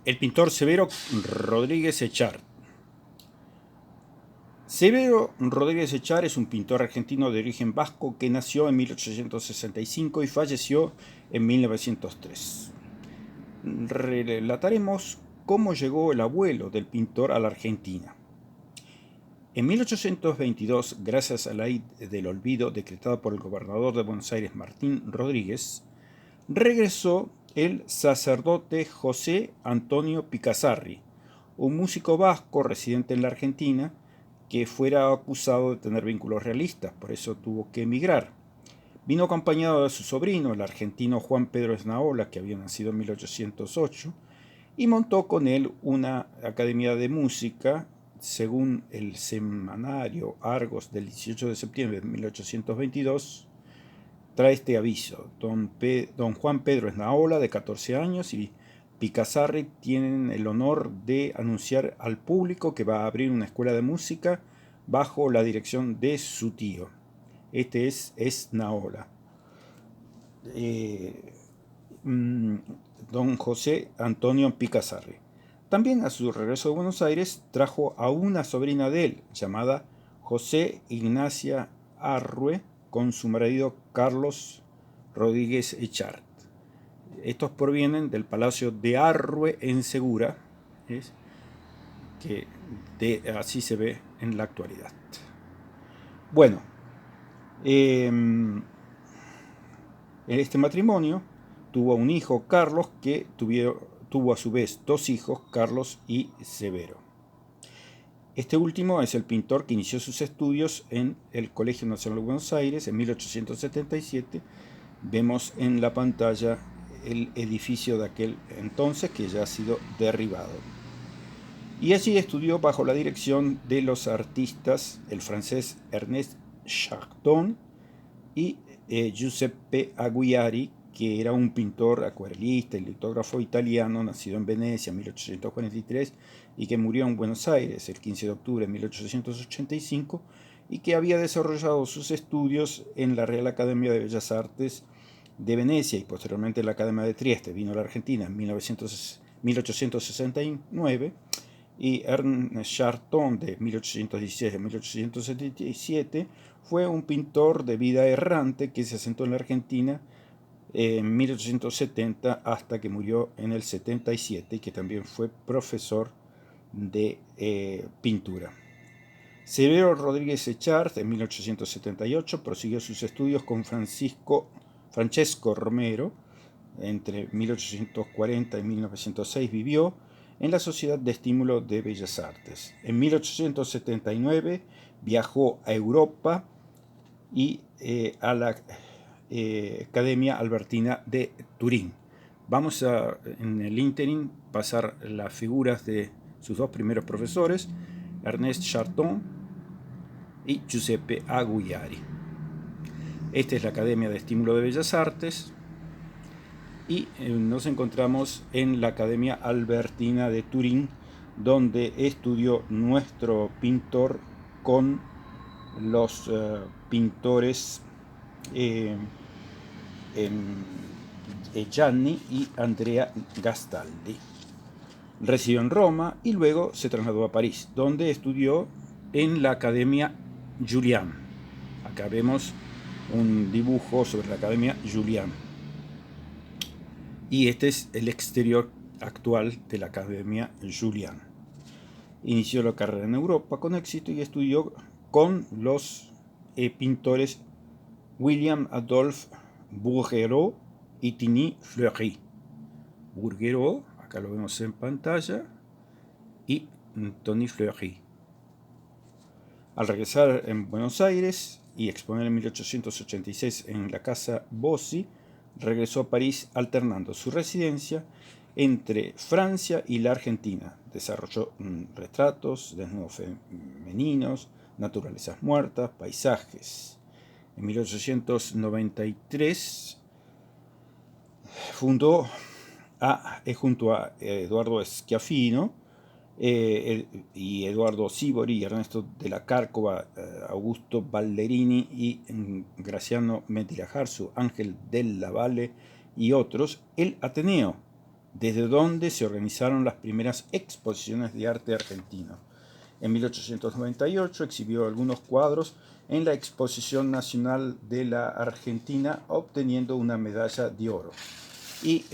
El pintor Severo Rodríguez Echard. Severo Rodríguez Echard es un pintor argentino de origen vasco que nació en 1865 y falleció en 1903. Relataremos cómo llegó el abuelo del pintor a la Argentina. En 1822, gracias a la ley del olvido decretada por el gobernador de Buenos Aires, Martín Rodríguez, regresó el sacerdote José Antonio Picasarri, un músico vasco residente en la Argentina que fuera acusado de tener vínculos realistas, por eso tuvo que emigrar. Vino acompañado de su sobrino, el argentino Juan Pedro Esnaola, que había nacido en 1808, y montó con él una academia de música. Según el semanario Argos del 18 de septiembre de 1822, trae este aviso: don Juan Pedro Esnaola, de 14 años, y Picasarri tienen el honor de anunciar al público que va a abrir una escuela de música bajo la dirección de su tío. Este es Esnaola. Don José Antonio Picasarri. También a su regreso de Buenos Aires trajo a una sobrina de él, llamada José Ignacia Arrue, con su marido Carlos Rodríguez Echard. Estos provienen del Palacio de Arrue en Segura, ¿es? Que así se ve en la actualidad. Bueno, este matrimonio tuvo un hijo, Carlos, que tuvo a su vez dos hijos, Carlos y Severo. Este último es el pintor que inició sus estudios en el Colegio Nacional de Buenos Aires en 1877. Vemos en la pantalla el edificio de aquel entonces, que ya ha sido derribado. Y allí estudió bajo la dirección de los artistas, el francés Ernest Charton y Giuseppe Aguiari, que era un pintor acuarelista y litógrafo italiano, nacido en Venecia en 1843 y que murió en Buenos Aires el 15 de octubre de 1885, y que había desarrollado sus estudios en la Real Academia de Bellas Artes de Venecia y posteriormente en la Academia de Trieste. Vino a la Argentina en 1869, y Ernest Charton, de 1816 a 1877, fue un pintor de vida errante que se asentó en la Argentina en 1870 hasta que murió en el 77, y que también fue profesor de pintura. Severo Rodríguez Echard, en 1878, prosiguió sus estudios con Francesco Romero. Entre 1840 y 1906 vivió en la Sociedad de Estímulo de Bellas Artes. En 1879 viajó a Europa y a la Academia Albertina de Turín. Vamos a, en el ínterin, pasar las figuras de sus dos primeros profesores, Ernest Charton y Giuseppe Aguiari. Esta es la Academia de Estímulo de Bellas Artes, y nos encontramos en la Academia Albertina de Turín, donde estudió nuestro pintor con los pintores Gianni y Andrea Gastaldi. Residió en Roma y luego se trasladó a París, donde estudió en la Academia Julian. Acá vemos un dibujo sobre la Academia Julian. Y este es el exterior actual de la Academia Julian. Inició la carrera en Europa con éxito y estudió con los pintores William Adolphe Bouguereau y Tiny Fleury. Bouguereau, acá lo vemos en pantalla, y Tony Fleury. Al regresar en Buenos Aires y exponer en 1886 en la Casa Bossi, regresó a París alternando su residencia entre Francia y la Argentina. Desarrolló retratos, desnudos femeninos, naturalezas muertas, paisajes. En 1893 fundó junto a Eduardo Schiaffino y Eduardo Sibori y Ernesto de la Cárcova, Augusto Ballerini y Graciano Mentilajarzu, Ángel del Valle y otros, el Ateneo, desde donde se organizaron las primeras exposiciones de arte argentino. En 1898 exhibió algunos cuadros en la Exposición Nacional de la Argentina, obteniendo una medalla de oro. Y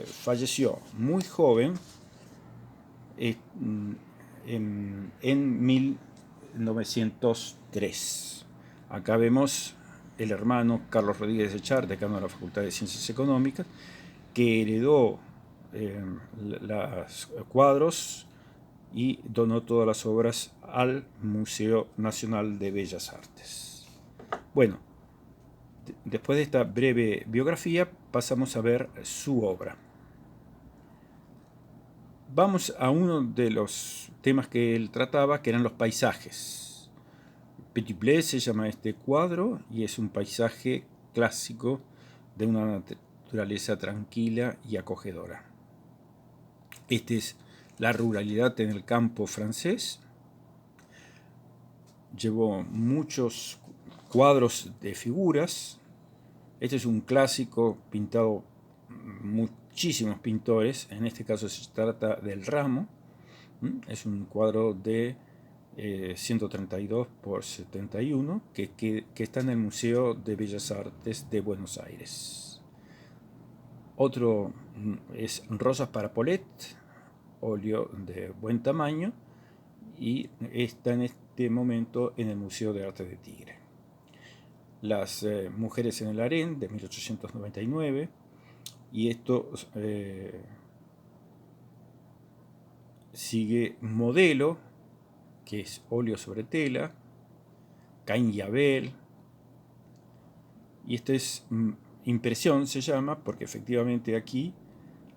falleció muy joven, en 1903. Acá vemos el hermano Carlos Rodríguez de Char, decano de la Facultad de Ciencias Económicas, que heredó los cuadros y donó todas las obras al Museo Nacional de Bellas Artes. Bueno, después de esta breve biografía pasamos a ver su obra. Vamos a uno de los temas que él trataba, que eran los paisajes. Petit Blé se llama este cuadro y es un paisaje clásico de una naturaleza tranquila y acogedora. Esta es la ruralidad en el campo francés. Llevó muchos cuadros de figuras. Este es un clásico pintado muchísimos pintores. En este caso se trata del Ramo. Es un cuadro de 132 por 71 que está en el Museo de Bellas Artes de Buenos Aires. Otro es Rosas para Paulette, óleo de buen tamaño, y está en este momento en el Museo de Arte de Tigre. Las mujeres en el harén, de 1899, y esto sigue Modelo, que es óleo sobre tela, Caín y Abel, y esta es impresión, se llama, porque efectivamente aquí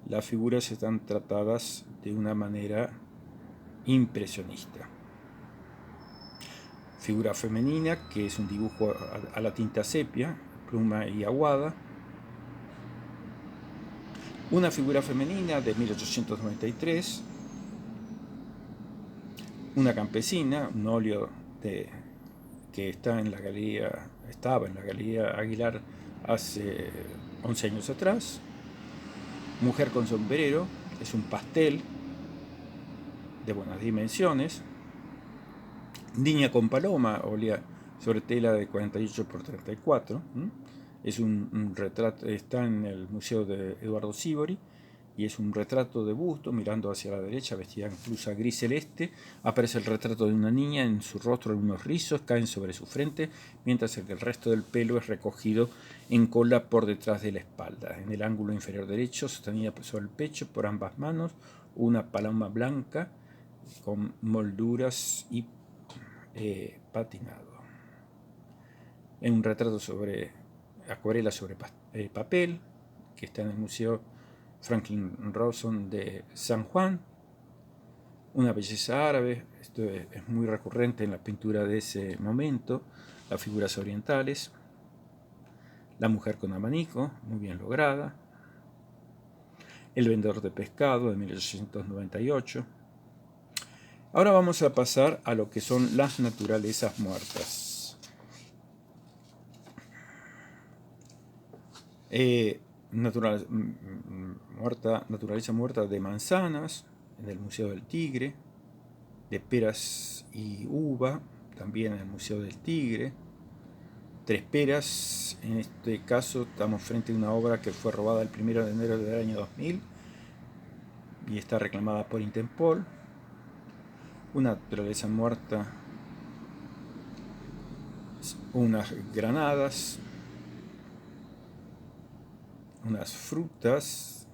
las figuras están tratadas de una manera impresionista. Figura femenina, que es un dibujo a la tinta sepia, pluma y aguada. Una figura femenina de 1893. Una campesina, un óleo que estaba en la Galería Aguilar hace 11 años atrás. Mujer con sombrero, es un pastel de buenas dimensiones. Niña con paloma, óleo sobre tela de 48 por 34. Es un retrato, está en el Museo de Eduardo Sívori, y es un retrato de busto mirando hacia la derecha, vestida en blusa gris celeste. Aparece el retrato de una niña, en su rostro algunos rizos caen sobre su frente, mientras que el resto del pelo es recogido en cola por detrás de la espalda. En el ángulo inferior derecho, sostenida sobre el pecho por ambas manos, una paloma blanca con molduras y patinado. En un retrato sobre acuarela sobre papel, que está en el Museo Franklin Rawson de San Juan. Una belleza árabe, esto es muy recurrente en la pintura de ese momento. Las figuras orientales. La mujer con abanico, muy bien lograda. El vendedor de pescado, de 1898. Ahora vamos a pasar a lo que son las naturalezas muertas. Naturaleza muerta de manzanas, en el Museo del Tigre. De peras y uva, también en el Museo del Tigre. Tres peras, en este caso estamos frente a una obra que fue robada el 1 de enero del año 2000 y está reclamada por Interpol. Una naturaleza muerta, unas granadas, unas frutas.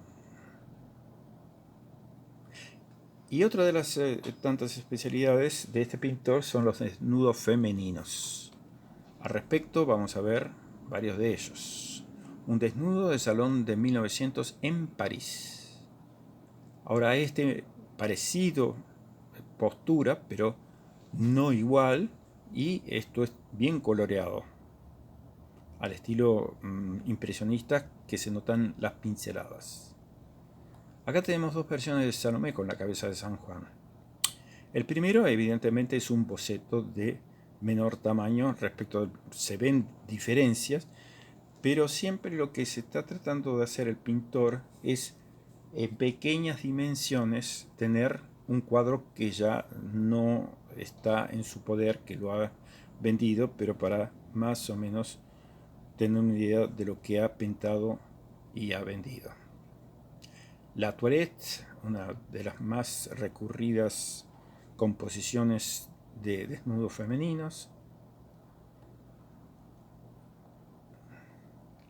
Y otra de las tantas especialidades de este pintor son los desnudos femeninos. Al respecto vamos a ver varios de ellos. Un desnudo de salón de 1900 en París. Ahora este parecido postura, pero no igual, y esto es bien coloreado, al estilo impresionista, que se notan las pinceladas. Acá tenemos dos versiones de Salomé con la cabeza de San Juan. El primero evidentemente es un boceto de menor tamaño se ven diferencias, pero siempre lo que se está tratando de hacer el pintor es en pequeñas dimensiones tener un cuadro que ya no está en su poder, que lo ha vendido, pero para más o menos tener una idea de lo que ha pintado y ha vendido. La Toilette, una de las más recurridas composiciones de desnudos femeninos.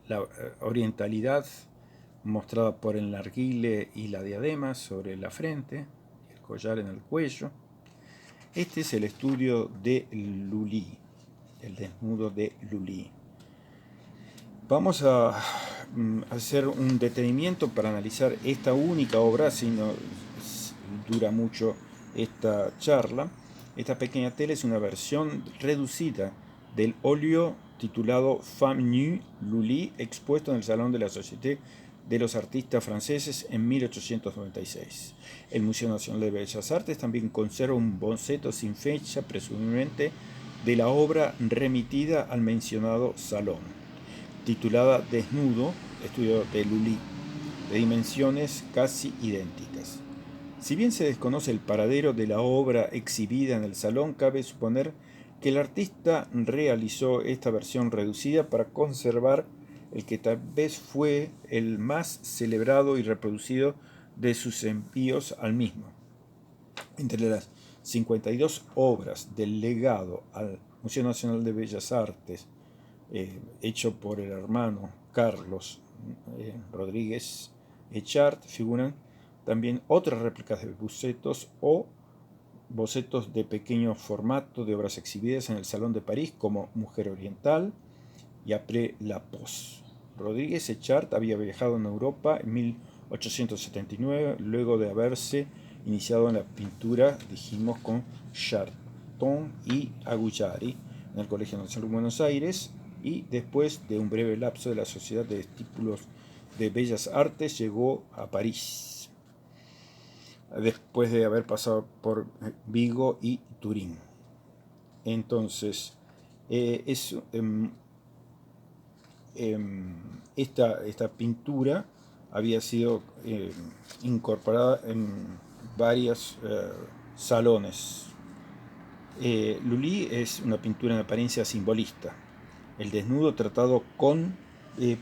La orientalidad mostrada por el narguile y la diadema sobre la frente, el collar en el cuello. Este es el estudio de Lully, el desnudo de Lully. Vamos a hacer un detenimiento para analizar esta única obra, si no dura mucho esta charla. Esta pequeña tela es una versión reducida del óleo titulado Femme nue Lully, expuesto en el Salón de la Société de los Artistas Franceses en 1896. El Museo Nacional de Bellas Artes también conserva un boceto sin fecha, presumiblemente de la obra remitida al mencionado salón, titulada Desnudo, estudio de Lully, de dimensiones casi idénticas. Si bien se desconoce el paradero de la obra exhibida en el salón, cabe suponer que el artista realizó esta versión reducida para conservar el que tal vez fue el más celebrado y reproducido de sus envíos al mismo. Entre las 52 obras del legado al Museo Nacional de Bellas Artes, hecho por el hermano Carlos Rodríguez Echart, figuran también otras réplicas de bocetos o bocetos de pequeño formato de obras exhibidas en el Salón de París, como Mujer Oriental y Après la Pose. Rodríguez Echart había viajado en Europa en 1879, luego de haberse iniciado en la pintura, dijimos, con Charton y Agullari en el Colegio Nacional de Buenos Aires, y después de un breve lapso de la Sociedad de Discípulos de Bellas Artes llegó a París, después de haber pasado por Vigo y Turín. Entonces, esta pintura había sido incorporada en varios salones. Lully es una pintura en apariencia simbolista. El desnudo tratado con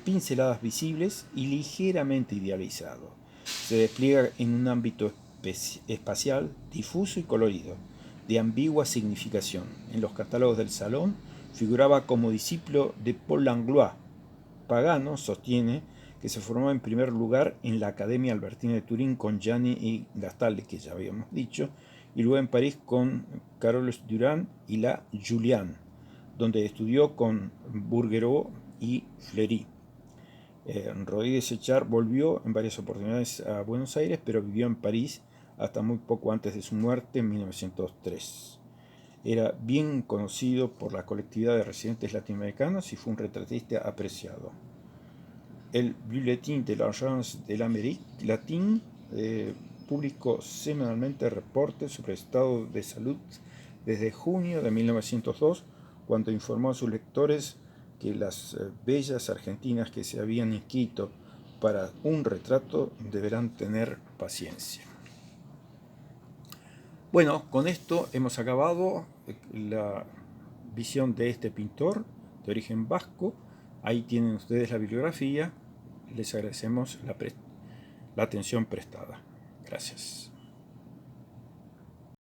pinceladas visibles y ligeramente idealizado. Se despliega en un ámbito espacial, difuso y colorido, de ambigua significación. En los catálogos del salón figuraba como discípulo de Paul Langlois. Pagano sostiene que se formó en primer lugar en la Academia Albertina de Turín con Gianni y Gastaldi, que ya habíamos dicho, y luego en París con Carolus Duran y la Julian, donde estudió con Bouguereau y Fleury. Rodríguez Echart volvió en varias oportunidades a Buenos Aires, pero vivió en París hasta muy poco antes de su muerte en 1903. Era bien conocido por la colectividad de residentes latinoamericanos y fue un retratista apreciado. El Bulletin de l'Agence de l'Amérique latine publicó semanalmente reportes sobre el estado de salud desde junio de 1902, cuando informó a sus lectores que las bellas argentinas que se habían inscrito para un retrato deberán tener paciencia. Bueno, con esto hemos acabado la visión de este pintor de origen vasco. Ahí tienen ustedes la bibliografía. Les agradecemos la atención prestada. Gracias.